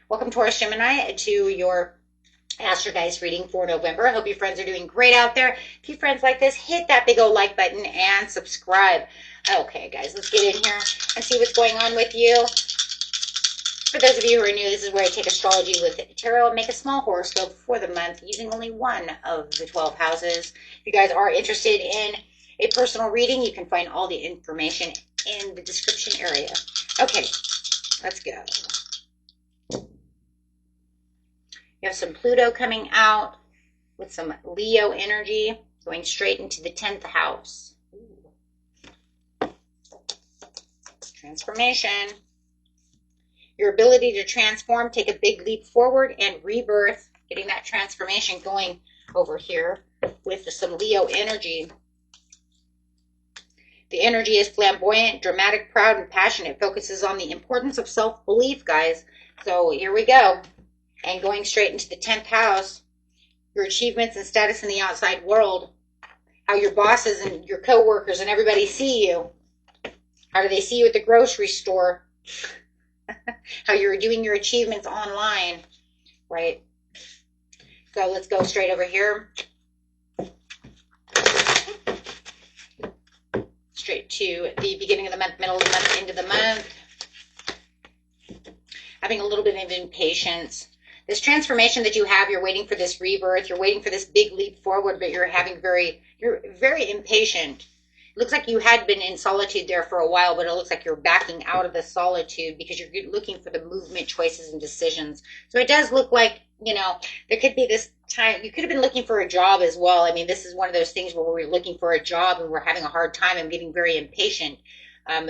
Welcome, Taurus Gemini, to your Astro Dice reading for November. I hope your friends are doing great out there. If you friends like this, hit that big old like button and subscribe. Okay, guys, let's get in here and see what's going on with you. For those of you who are new, this is where I take astrology with tarot and make a small horoscope for the month using only one of the 12 houses. If you guys are interested in a personal reading, you can find all the information in the description area. Okay, let's go. You have some Pluto coming out with some Leo energy going straight into the 10th house. Ooh. Transformation. Your ability to transform, take a big leap forward, and rebirth. Getting that transformation going over here with some Leo energy. The energy is flamboyant, dramatic, proud, and passionate. It focuses on the importance of self-belief, guys. So here we go. And going straight into the 10th house, your achievements and status in the outside world, how your bosses and your coworkers and everybody see you. How do they see you at the grocery store? How you're doing your achievements online, right? So let's go straight over here. Straight to the beginning of the month, middle of the month, end of the month. Having a little bit of impatience. This transformation that you have, you're waiting for this rebirth, you're waiting for this big leap forward, but you're very impatient. It looks like you had been in solitude there for a while, but it looks like you're backing out of the solitude because you're looking for the movement, choices, and decisions. So it does look like, you know, there could be this time, you could have been looking for a job as well. I mean, this is one of those things where we're looking for a job and we're having a hard time and getting very impatient.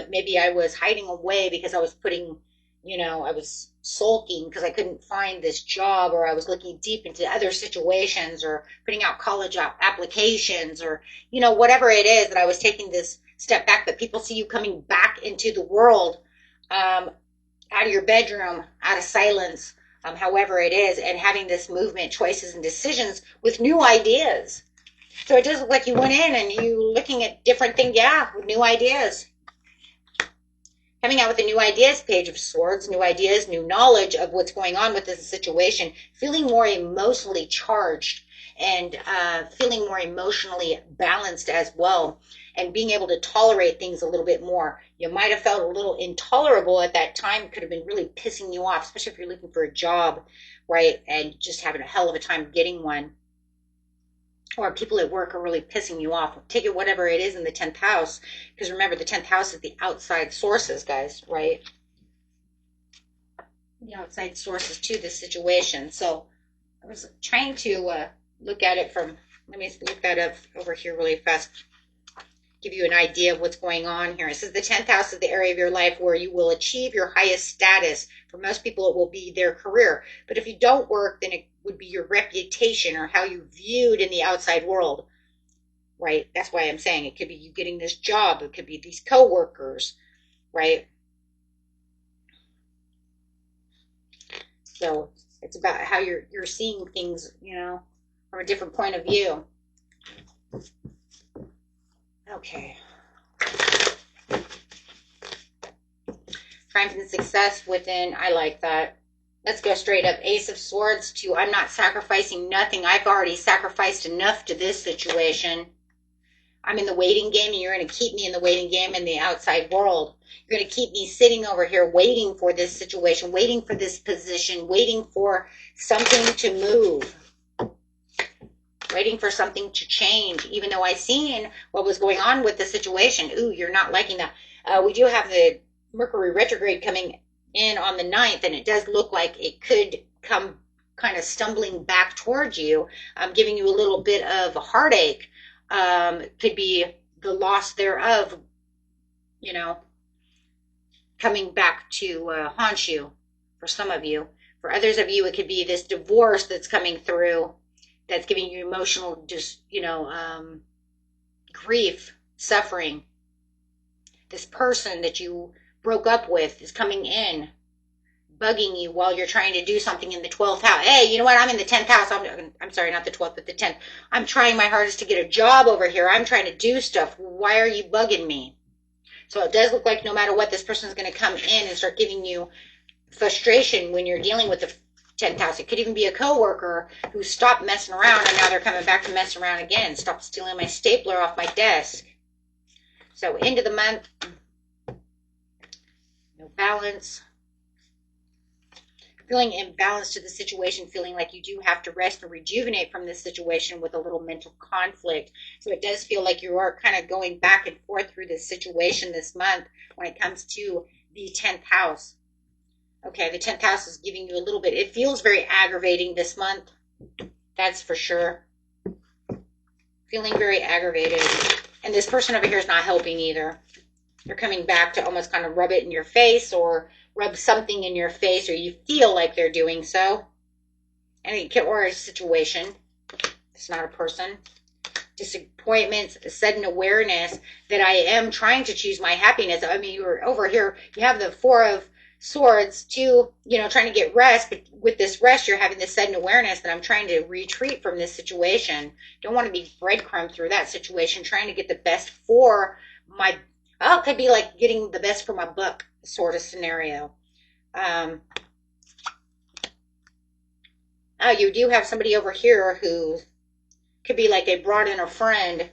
Maybe I was hiding away because I was putting, you know, I was sulking because I couldn't find this job, or I was looking deep into other situations, or putting out college applications, or, you know, whatever it is that I was taking this step back, but people see you coming back into the world, out of your bedroom, out of silence, however it is, and having this movement, choices, and decisions with new ideas. So it does look like you went in and you looking at different things, yeah, with new ideas. Coming out with a new ideas, Page of Swords, new ideas, new knowledge of what's going on with this situation, feeling more emotionally charged and feeling more emotionally balanced as well, and being able to tolerate things a little bit more. You might have felt a little intolerable at that time. It could have been really pissing you off, especially if you're looking for a job, right, and just having a hell of a time getting one. Or people at work are really pissing you off. Take it whatever it is in the 10th house. Because remember, the 10th house is the outside sources, guys, right? The outside sources to this situation. So I was trying to look at it from, let me look that up over here really fast. Give you an idea of what's going on here. It says the 10th house is the area of your life where you will achieve your highest status. For most people, it will be their career. But if you don't work, then it would be your reputation or how you viewed in the outside world, right? That's why I'm saying it could be you getting this job. It could be these coworkers, right? So it's about how you're seeing things, you know, from a different point of view. Okay. Triumph and success within, I like that. Let's go straight up. Ace of Swords to I'm not sacrificing nothing. I've already sacrificed enough to this situation. I'm in the waiting game, and you're going to keep me in the waiting game in the outside world. You're going to keep me sitting over here waiting for this situation, waiting for this position, waiting for something to move. Waiting for something to change, even though I seen what was going on with the situation. Ooh, you're not liking that. We do have the Mercury retrograde coming in on the 9th, and it does look like it could come kind of stumbling back towards you, giving you a little bit of a heartache. Could be the loss thereof, you know, coming back to haunt you for some of you. For others of you, it could be this divorce that's coming through, that's giving you emotional, just, you know, grief, suffering. This person that you broke up with is coming in, bugging you while you're trying to do something in the 12th house. Hey, you know what? I'm in the 10th house. I'm sorry, not the 12th, but the 10th. I'm trying my hardest to get a job over here. I'm trying to do stuff. Why are you bugging me? So it does look like no matter what, this person is going to come in and start giving you frustration when you're dealing with the 10th house. It could even be a coworker who stopped messing around and now they're coming back to mess around again. Stop stealing my stapler off my desk. So end of the month, no balance. Feeling imbalanced to the situation, feeling like you do have to rest and rejuvenate from this situation with a little mental conflict. So it does feel like you are kind of going back and forth through this situation this month when it comes to the 10th house. Okay, the 10th house is giving you a little bit. It feels very aggravating this month. That's for sure. Feeling very aggravated. And this person over here is not helping either. They're coming back to almost kind of rub it in your face or rub something in your face, or you feel like they're doing so. Or a situation. It's not a person. Disappointments, sudden awareness that I am trying to choose my happiness. I mean, you're over here, you have the Four of Swords too, trying to get rest, but with this rest, you're having this sudden awareness that I'm trying to retreat from this situation. Don't want to be breadcrumbed through that situation, trying to get the best for my, it could be like getting the best for my buck sort of scenario. You do have somebody over here who could be like they brought in a friend.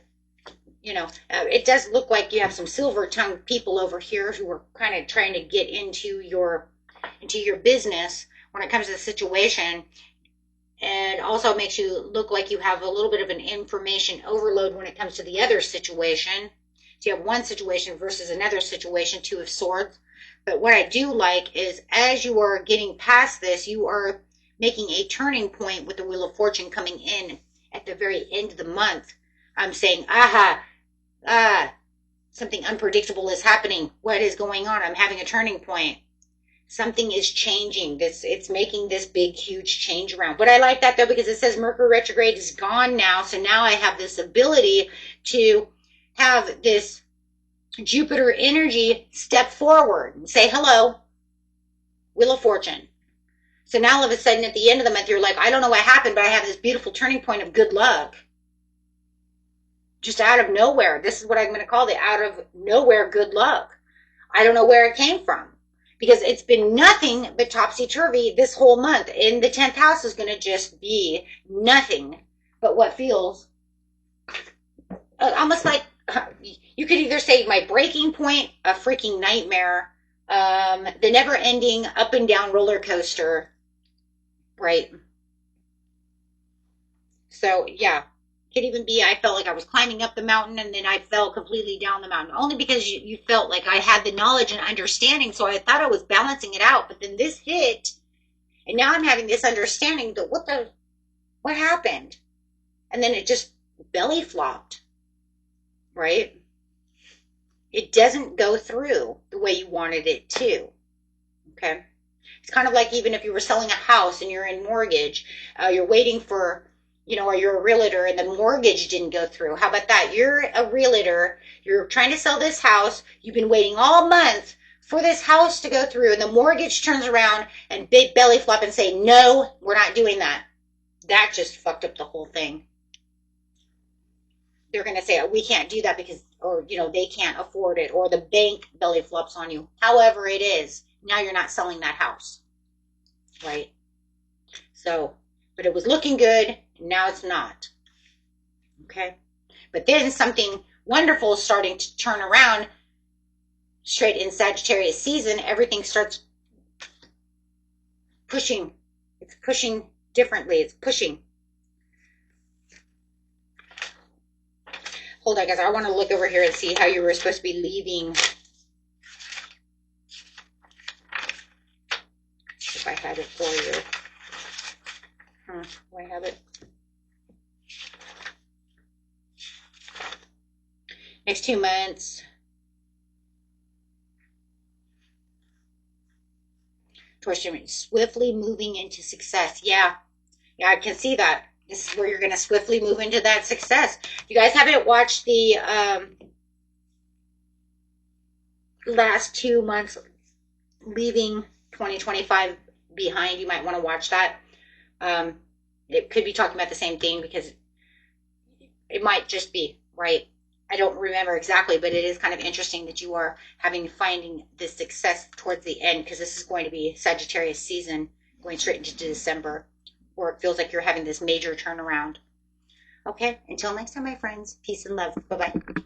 It does look like you have some silver-tongued people over here who are kind of trying to get into your business when it comes to the situation. And also makes you look like you have a little bit of an information overload when it comes to the other situation. So you have one situation versus another situation, Two of Swords. But what I do like is as you are getting past this, you are making a turning point with the Wheel of Fortune coming in at the very end of the month. I'm saying, something unpredictable is happening. What is going on? I'm having a turning point. Something is changing. It's making this big, huge change around. But I like that though, because it says Mercury retrograde is gone now. So now I have this ability to have this Jupiter energy step forward and say, hello, Wheel of Fortune. So now all of a sudden at the end of the month, you're like, I don't know what happened, but I have this beautiful turning point of good luck. Just out of nowhere. This is what I'm going to call the out of nowhere good luck. I don't know where it came from because it's been nothing but topsy-turvy this whole month. And the 10th house is going to just be nothing but what feels almost like you could either say my breaking point, a freaking nightmare, the never-ending up and down roller coaster, right? So, yeah. Could even be I felt like I was climbing up the mountain and then I fell completely down the mountain, only because you felt like I had the knowledge and understanding, so I thought I was balancing it out, but then this hit and now I'm having this understanding that what happened, and then it just belly flopped, right? It doesn't go through the way you wanted it to. Okay, it's kind of like even if you were selling a house and you're in mortgage, you're waiting for, or you're a realtor and the mortgage didn't go through. How about that? You're a realtor. You're trying to sell this house. You've been waiting all month for this house to go through, and the mortgage turns around and big belly flop and say, no, we're not doing that. That just fucked up the whole thing. They're going to say, we can't do that because, or, they can't afford it, or the bank belly flops on you. However it is, now you're not selling that house, right? So, but it was looking good. Now it's not. Okay. But then something wonderful is starting to turn around straight in Sagittarius season. Everything starts pushing. It's pushing differently. It's pushing. Hold on, guys. I want to look over here and see how you were supposed to be leaving. If I had it for you. Do I have it? Next 2 months. Swiftly moving into success. Yeah, I can see that. This is where you're going to swiftly move into that success. If you guys haven't watched the last 2 months leaving 2025 behind, you might want to watch that. It could be talking about the same thing because it might just be, right? I don't remember exactly, but it is kind of interesting that you are finding this success towards the end, because this is going to be Sagittarius season going straight into December, where it feels like you're having this major turnaround. Okay, until next time, my friends, peace and love. Bye bye.